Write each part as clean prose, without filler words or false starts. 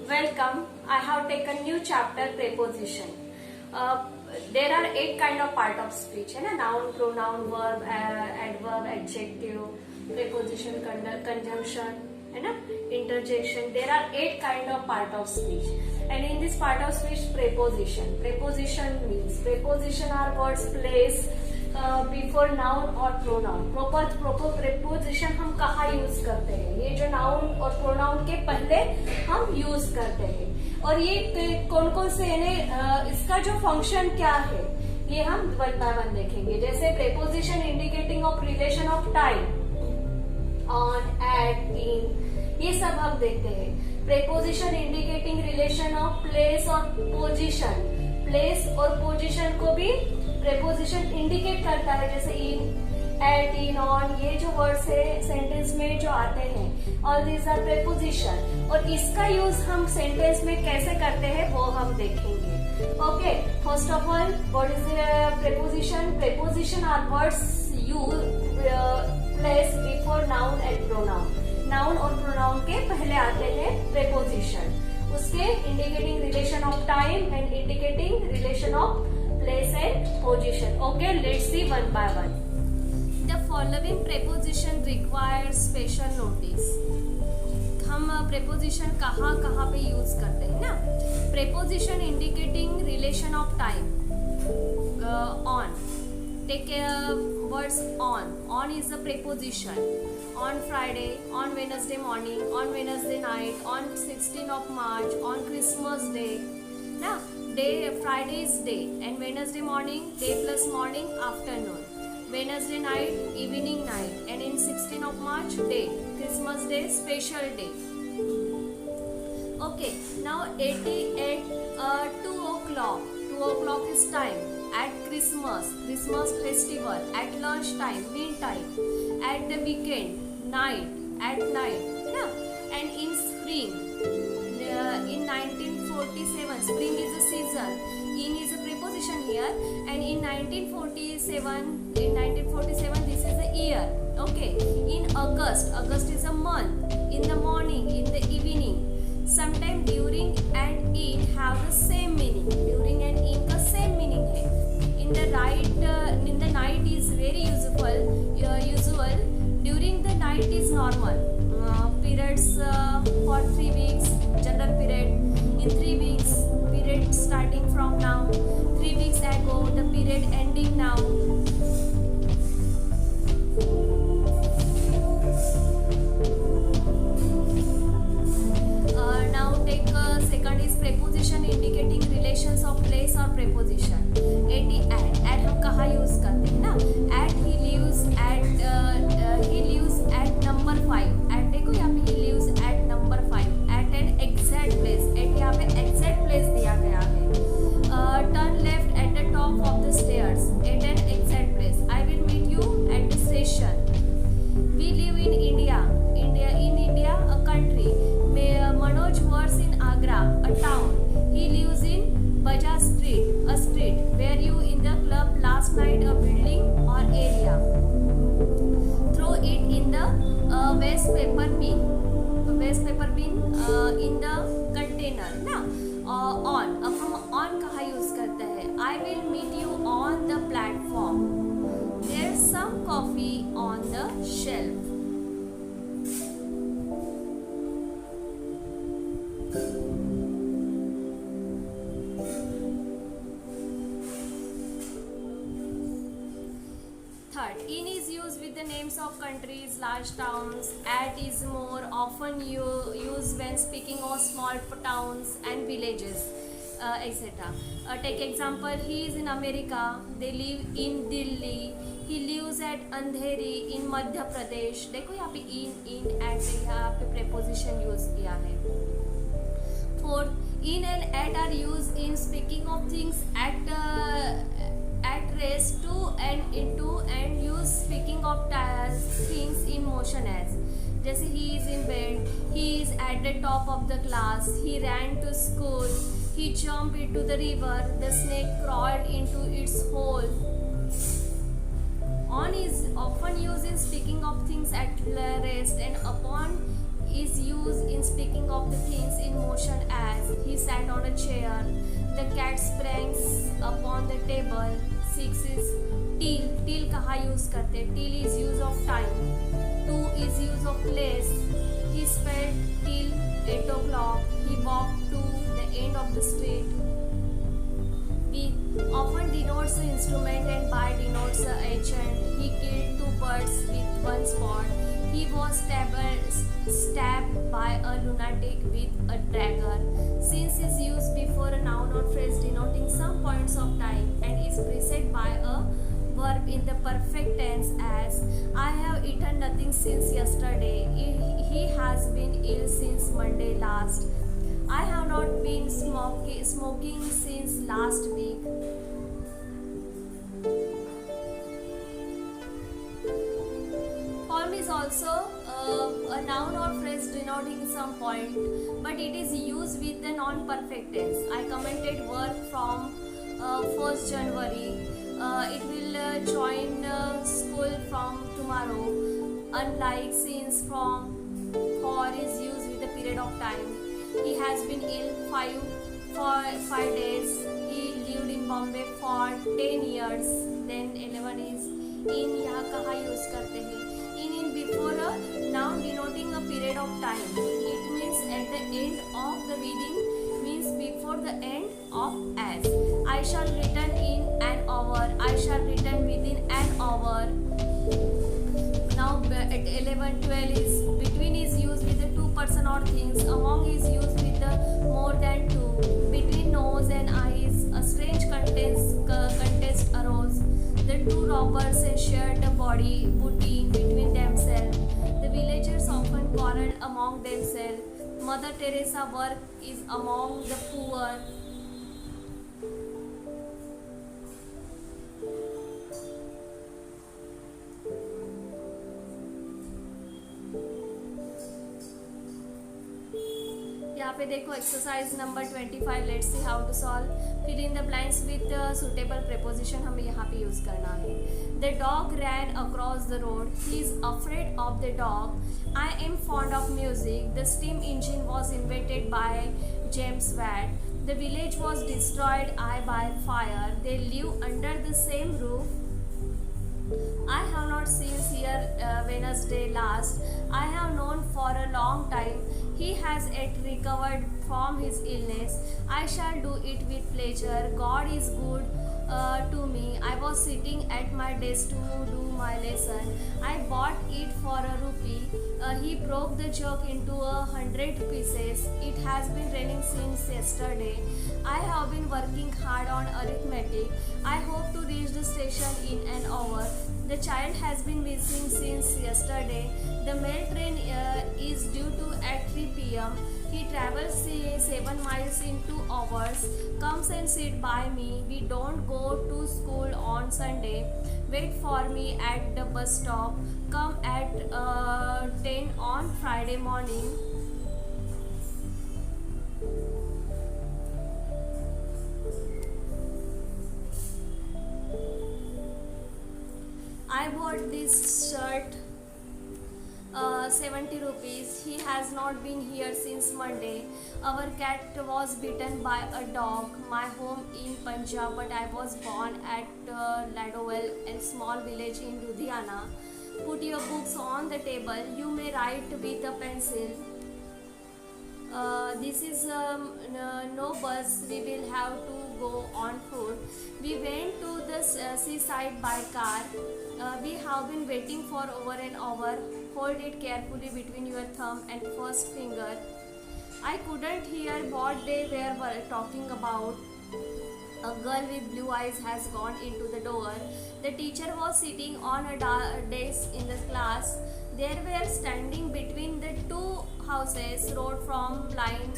Welcome. I have taken new chapter preposition. There are 8 kind of part of speech है ना, noun, pronoun, verb, adverb, adjective, preposition, conjunction है ना, interjection. There are 8 kind of part of speech, and in this part of speech, preposition. Preposition means preposition are words place before noun और pronoun. Proper preposition हम कहाँ use करते हैं? ये जो noun और प्रोनाउन के पहले हम यूज करते हैं. और ये कौन कौन से इसका जो फंक्शन क्या है ये हम वन बाय वन देखेंगे. जैसे preposition indicating of relation of time, on, at, in, ये सब हम देखते हैं. Preposition indicating relation of place और पोजिशन. प्लेस और पोजिशन को भी प्रेपोजिशन इंडिकेट करता है. जैसे इन, एट, इन, ऑन, ये जो वर्ड्स है सेंटेंस में जो आते हैं, ऑल दीज आर प्रेपोजिशन. और इसका यूज हम सेंटेंस में कैसे करते हैं वो हम देखेंगे. Okay, first of all, what is preposition? Preposition are words use place before noun and pronoun. Noun और प्रोनाउन के पहले आते हैं प्रेपोजिशन. उसके indicating relation of time and indicating relation of place and position. Okay, let's see one by one. The following preposition requires special notice. हम preposition कहाँ कहाँ पे यूज करते हैं ना. Preposition indicating relation of time. On. Take words on. On is a preposition. On Friday, on Wednesday morning, on Wednesday night, on 16th of March, on Christmas Day. ना. Day, Friday is day, and Wednesday morning, day plus morning, afternoon. Wednesday night, evening night, and in 16th of March, day. Christmas Day, special day. Okay, now 2 o'clock. 2 o'clock is time. At Christmas festival. At lunch time, mean time. At the weekend, night. At night, na? And in spring. In 1947, spring is a season. In is a preposition here, and in 1947, this is the year. Okay. In August is a month. In the morning, in the evening. Sometimes during and in have the same meaning. During and in का same meaning है. In the night is very usual. During the night is normal. Periods for 3 weeks, general period. In 3 weeks, period starting from now. 3 weeks ago, the period ending now. Now take second is preposition indicating relations of place or preposition. At. At हम कहाँ use करते हैं ना. At he lives at number 5. At देखो यहाँ पे he lives at number 5. At an exact place. At यहाँ पे exact place दिया गया है. Turn left at the top of the stairs. At an exact place. I will meet you at the station. We live in India. In India, a country. Manoj works in Agra, a town. He lives in Bajar Street, a street. Were you in the club last night? A building or area. Throw it in the waste paper bin. In the container ना. On. अब हम on कहाँ use करते हैं? I will meet you on the platform. There's some coffee on the shelf. Third, in is used with the names of countries, large towns. At is more often used when speaking of small towns and villages, etc. Take example, he is in America. They live in Delhi. He lives at Andheri in Madhya Pradesh. देखो यहाँ पे in at यहाँ पे preposition use किया है. Fourth, in and at are used in speaking of things at rest, to and into, and use speaking of things in motion as. जैसे he is in bed, he is at the top of the class, he ran to school, he jumped into the river, the snake crawled into its hole. On is often used in speaking of things at rest, and upon is used in speaking of the things in motion as he sat on a chair. The cat springs upon the table. 6 is till. Till कहाँ use करते हैं? Till is use of time. 2 is use of place. He spent till 8 o'clock. He walked to the end of the street. We often denotes the instrument and by denotes the agent. He killed 2 birds with 1 spot. He was stabbed by a lunatic with a dagger. Since is used before a noun or phrase denoting some points of time and is preceded by a verb in the perfect tense as I have eaten nothing since yesterday. He has been ill since Monday last. I have not been smoking since last week. Form is also a noun or phrase denoting some point, but it is used with the non-perfect tense. I commented work from 1st January. It will join school from tomorrow. Unlike since from for is used with a period of time. He has been ill for 5 days. He lived in Bombay for 10 years. Then 11 is in. यहाँ कहाँ use करते हैं? In before a noun denoting a period of time. It means at the end of the reading. Means before the end of as. I shall return in an hour. I shall return within an hour. Now at 11, 12 is between is used with the 2 person or things. Among is used with the more than 2. Between nose and eyes, a strange contest arose. The 2 robbers shared the booty between themselves. The villagers often quarreled among themselves. Mother Teresa work is among the poor. यहाँ पे देखो exercise number 25. Let's see how to solve. Fill in the blanks with suitable preposition हमें यहाँ पे use करना है. The dog ran across the road. He is afraid of the dog. I am fond of music. The steam engine was invented by James Watt. The village was destroyed by fire. They live under the same roof. I have not seen here Wednesday last. I have known for a long time. He has yet recovered from his illness. I shall do it with pleasure. God is good to me. I was sitting at my desk to do my lesson. I bought it for a rupee. He broke the jug into 100 pieces. It has been raining since yesterday. I have been working hard on arithmetic. I hope to reach the station in an hour. The child has been missing since yesterday. The mail train is due to at 3 p.m. He travels 7 miles in 2 hours. Comes and sit by me. We don't go to school on Sunday. Wait for me at the bus stop. Come at 10 on Friday morning. I bought this shirt 70 rupees. He has not been here since Monday. Our cat was bitten by a dog. My home in Punjab, but I was born at Ladowell, a small village in Ludhiana. Put your books on the table. You may write with a pencil. This is no bus. We will have to go on foot. We went to the seaside by car. We have been waiting for over an hour. Hold it carefully between your thumb and first finger. I couldn't hear what they were talking about. A girl with blue eyes has gone into the door. The teacher was sitting on a desk in the class. There were standing between the 2 houses, road from line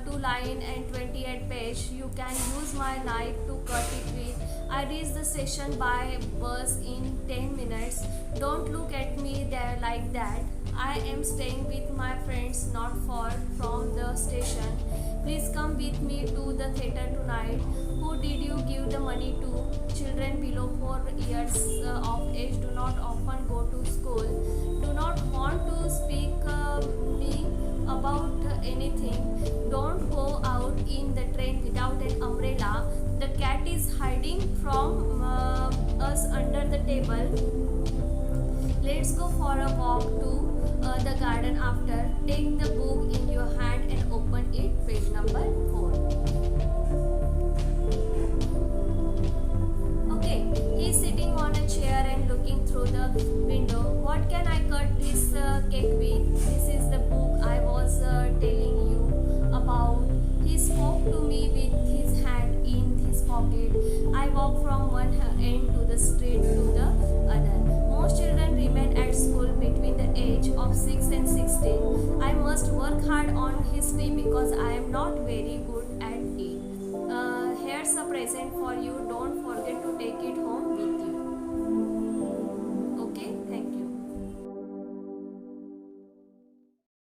to line and 28 page. You can use my knife to cut it with. I reach the station by bus in 10 minutes. Don't look at me there like that. I am staying with my friends not far from the station. Please come with me to the theatre tonight. Who did you give the money to? Children below 4 years of age do not often go to school. Do not want to speak without an umbrella. The cat is hiding from us under the table. Let's go for a walk to the garden after. Take the book in your hand and open it. Page number 4. Okay, he is sitting on a chair and looking through the window. What can I cut this cake with? This is the book I was telling you about. He spoke to me with his hand in his pocket. I walked from one end to the street to the other. Most children remain at school between the age of 6 and 16. I must work hard on history because I am not very good at it. Here's a present for you.